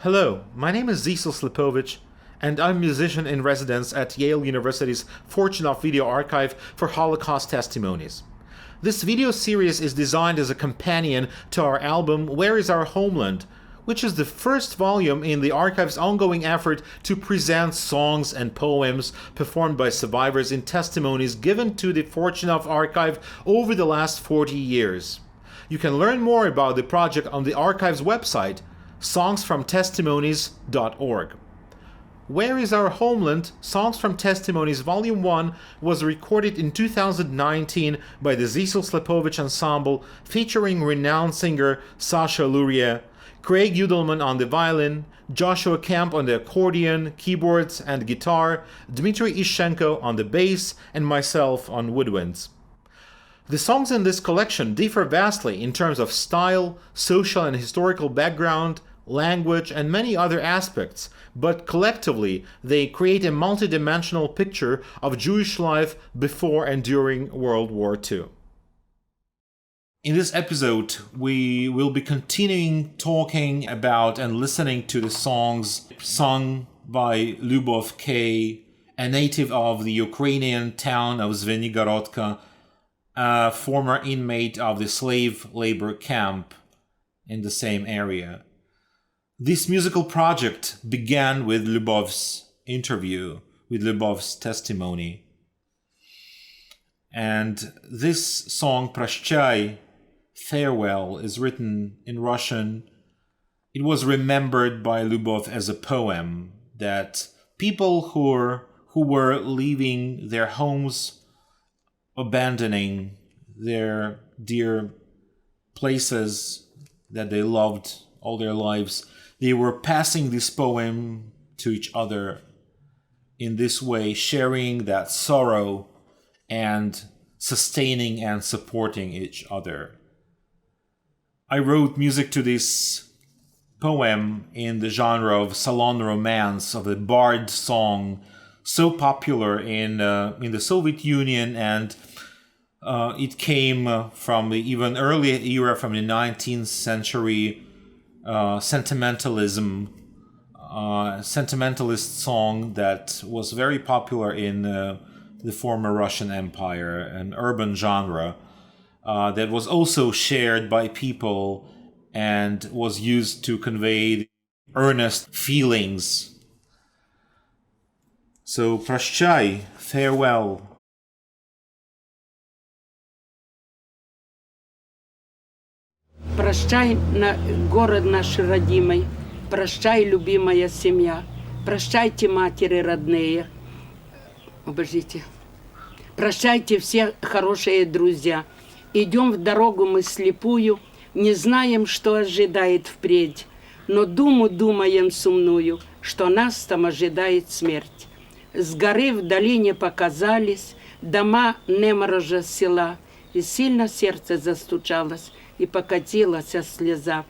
Hello, my name is Zisl Slepovitch, and I'm musician-in-residence at Yale University's Fortunoff Video Archive for Holocaust Testimonies. This video series is designed as a companion to our album Where Is Our Homeland, which is the first volume in the archive's ongoing effort to present songs and poems performed by survivors in testimonies given to the Fortunoff archive over the last 40 years. You can learn more about the project on the archive's website, songsfromtestimonies.org. Where Is Our Homeland? Songs from Testimonies Volume 1 was recorded in 2019 by the Zisl Slepovitch Ensemble, featuring renowned singer Sasha Lurje, Craig Udelman on the violin, Joshua Kemp on the accordion, keyboards and guitar, Dmitry Ishchenko on the bass, and myself on woodwinds. The songs in this collection differ vastly in terms of style, social and historical background, language, and many other aspects, but collectively they create a multidimensional picture of Jewish life before and during World War II. In this episode, we will be continuing talking about and listening to the songs sung by Liubov K, a native of the Ukrainian town of Zvenygorodka, a former inmate of the slave labor camp in the same area. This musical project began with Liubov's interview, with Liubov's testimony. And this song, Proschai, Farewell, is written in Russian. It was remembered by Liubov as a poem that people who were leaving their homes, abandoning their dear places that they loved all their lives, they were passing this poem to each other in this way, sharing that sorrow and sustaining and supporting each other. I wrote music to this poem in the genre of salon romance, of a bard song, so popular in the Soviet Union, and it came from the even earlier era, from the 19th century. Sentimentalist song that was very popular in the former Russian Empire, an urban genre that was also shared by people and was used to convey earnest feelings. So, Proschai, farewell. Прощай, город наш родимый, прощай, любимая семья, прощайте, матери родные, обождите, прощайте, все хорошие друзья. Идем в дорогу мы слепую, не знаем, что ожидает впредь, но думаем сумную, что нас там ожидает смерть. С горы в долине показались дома неморожа села, и сильно сердце застучалось, и покатилась слеза.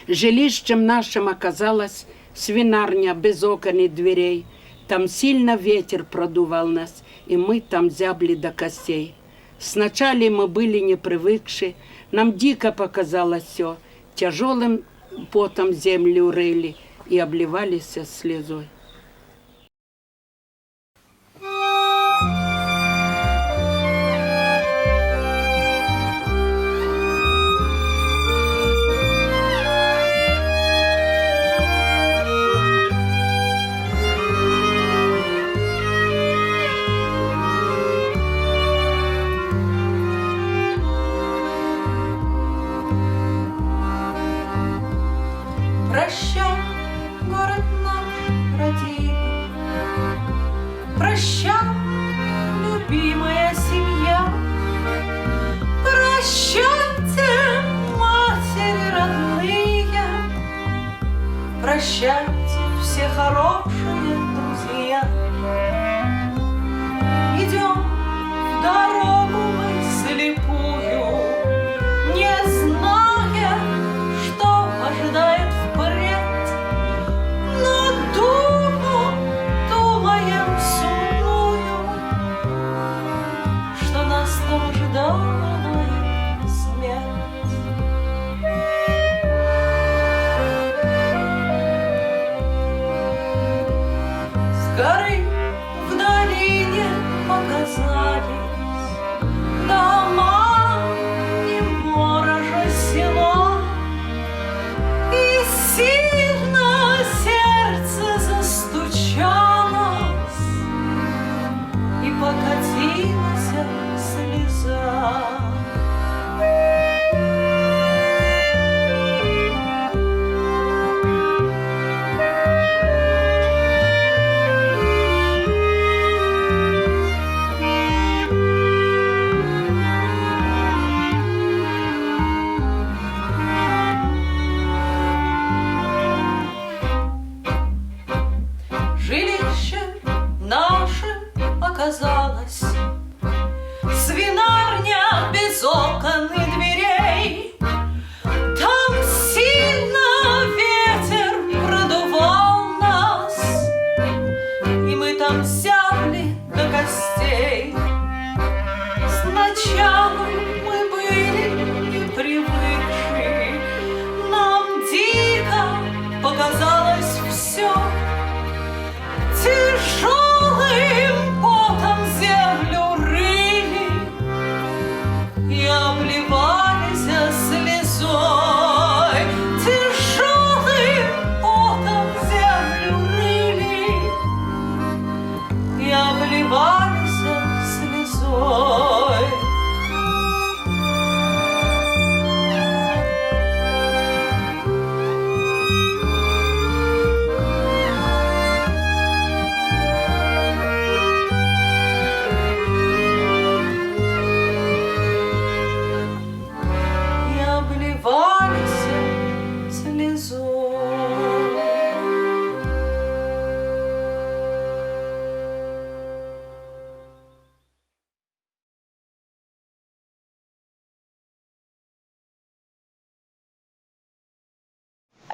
Жилищем нашим оказалась свинарня без окон и дверей. Там сильно ветер продувал нас, и мы там зябли до костей. Сначала мы были не привыкши, нам дико показалось все. Тяжелым потом землю рыли и обливались слезой. Прощай, город наш родимый, прощай, любимая семья, прощайте, матери родные, прощайте, все хорошие друзья. Идем в дорогу мы слепую, не зная, что ожидает впредь, но думаем сумную, что нас там ожидает смерть.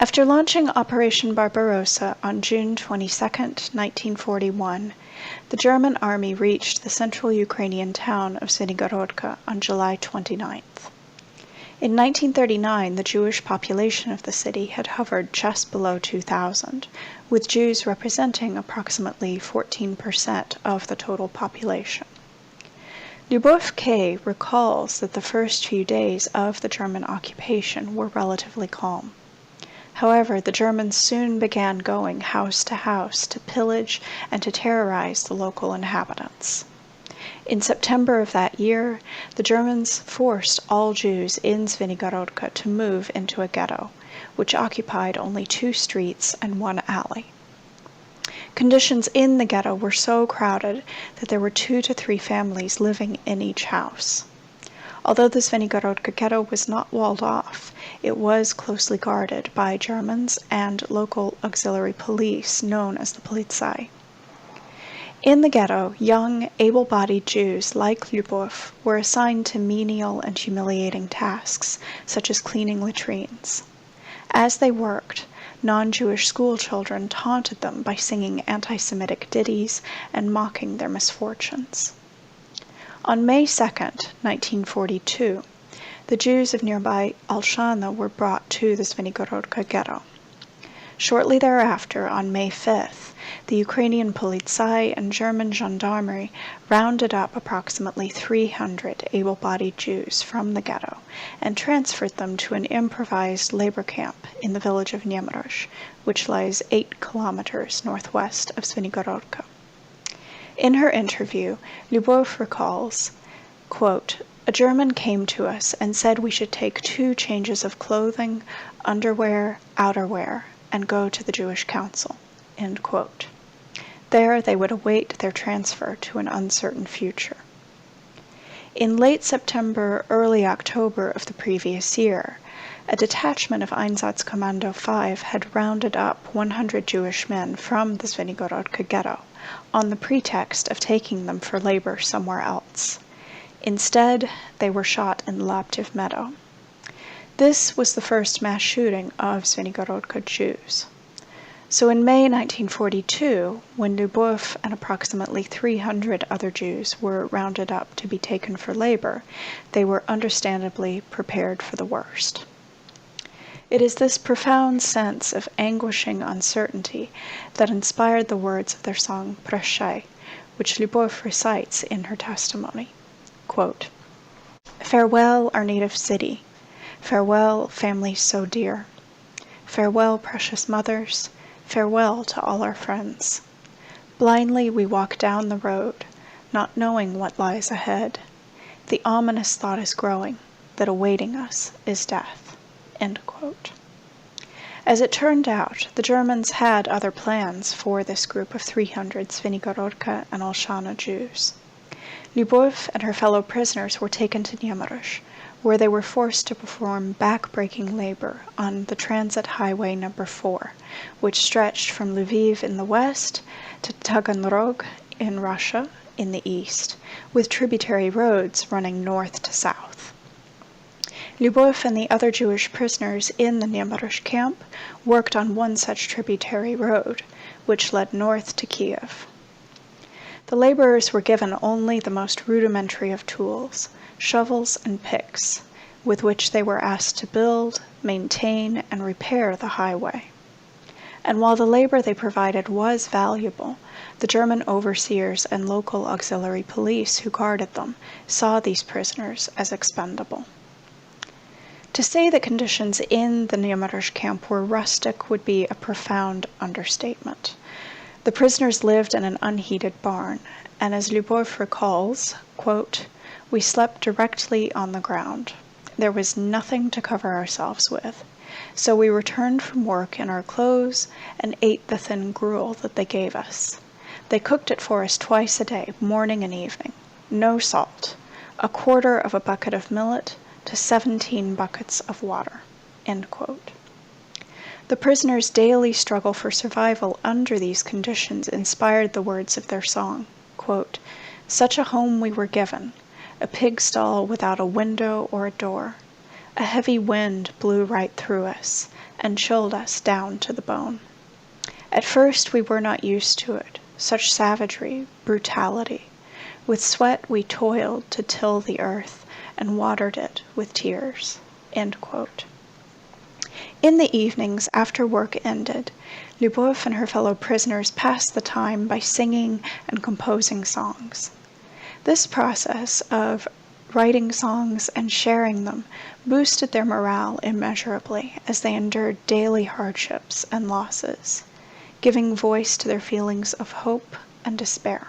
After launching Operation Barbarossa on June 22, 1941, the German army reached the central Ukrainian town of Zvynigorodka on July 29th. In 1939, the Jewish population of the city had hovered just below 2,000, with Jews representing approximately 14% of the total population. Liubov K recalls that the first few days of the German occupation were relatively calm. However, the Germans soon began going house to pillage and to terrorize the local inhabitants. In September of that year, the Germans forced all Jews in Zvynigorodka to move into a ghetto, which occupied only 2 streets and 1 alley. Conditions in the ghetto were so crowded that there were 2 to 3 families living in each house. Although the Zvynigorodka ghetto was not walled off, it was closely guarded by Germans and local auxiliary police known as the Polizei. In the ghetto, young, able-bodied Jews like Liubov were assigned to menial and humiliating tasks, such as cleaning latrines. As they worked, non-Jewish schoolchildren taunted them by singing anti-Semitic ditties and mocking their misfortunes. On May 2, 1942, the Jews of nearby Alshana were brought to the Zvynigorodka ghetto. Shortly thereafter, on May 5th, the Ukrainian Polizei and German gendarmerie rounded up approximately 300 able-bodied Jews from the ghetto and transferred them to an improvised labor camp in the village of Niemirozh, which lies 8 kilometers northwest of Zvynigorodka. In her interview, Liubov recalls, quote, "A German came to us and said we should take 2 changes of clothing, underwear, outerwear, and go to the Jewish council." End quote. There they would await their transfer to an uncertain future. In late September, early October of the previous year, a detachment of Einsatzkommando 5 had rounded up 100 Jewish men from the Zvynigorodka ghetto on the pretext of taking them for labor somewhere else. Instead, they were shot in Laptiv Meadow. This was the first mass shooting of Zvynigorodka Jews. So in May 1942, when Liubov and approximately 300 other Jews were rounded up to be taken for labor, they were understandably prepared for the worst. It is this profound sense of anguishing uncertainty that inspired the words of their song Proschai, which Liubov recites in her testimony. Quote, "Farewell, our native city. Farewell, families so dear. Farewell, precious mothers. Farewell to all our friends. Blindly we walk down the road, not knowing what lies ahead. The ominous thought is growing, that awaiting us is death." End quote. As it turned out, the Germans had other plans for this group of 300 Zvynigorodka and Alshana Jews. Liubov and her fellow prisoners were taken to Niemirozh, where they were forced to perform back-breaking labor on the transit highway number 4, which stretched from Lviv in the west to Taganrog in Russia in the east, with tributary roads running north to south. Liubov and the other Jewish prisoners in the Niemirozh camp worked on one such tributary road, which led north to Kiev. The laborers were given only the most rudimentary of tools, shovels and picks, with which they were asked to build, maintain, and repair the highway. And while the labor they provided was valuable, the German overseers and local auxiliary police who guarded them saw these prisoners as expendable. To say that conditions in the Niemirozh camp were rustic would be a profound understatement. The prisoners lived in an unheated barn, and as Liubov recalls, quote, "We slept directly on the ground. There was nothing to cover ourselves with, so we returned from work in our clothes and ate the thin gruel that they gave us. They cooked it for us twice a day, morning and evening. No salt, a quarter of a bucket of millet to 17 buckets of water." End quote. The prisoners' daily struggle for survival under these conditions inspired the words of their song, quote, "Such a home we were given, a pig stall without a window or a door. A heavy wind blew right through us, and chilled us down to the bone. At first we were not used to it, such savagery, brutality. With sweat we toiled to till the earth and watered it with tears." End quote. In the evenings, after work ended, Liubov and her fellow prisoners passed the time by singing and composing songs. This process of writing songs and sharing them boosted their morale immeasurably as they endured daily hardships and losses, giving voice to their feelings of hope and despair.